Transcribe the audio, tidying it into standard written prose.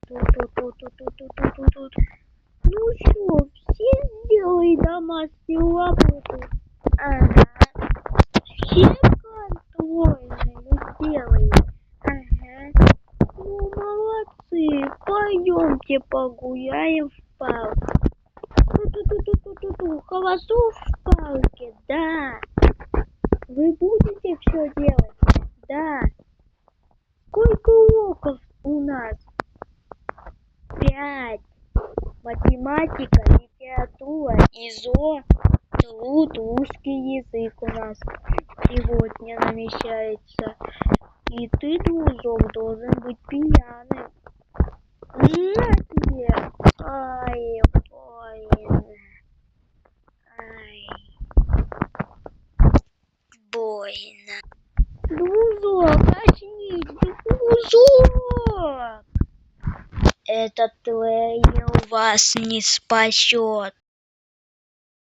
Тут. Ну что, все сделай домашнюю работу. Ага. Все контрольные сделай. Ага. Ну, молодцы. Пойдемте погуляем в парке. Хорошо в парке, да. Вы будете все делать? Да. Сколько уроков у нас? 5. Математика, литература, ИЗО, труд, русский язык у нас сегодня намечается. И ты, дружок, должен быть пьяным. На тебе. Ай, больно. Ай, больно. Дружок, очнись, дружок. Этот трейлер вас не спасет.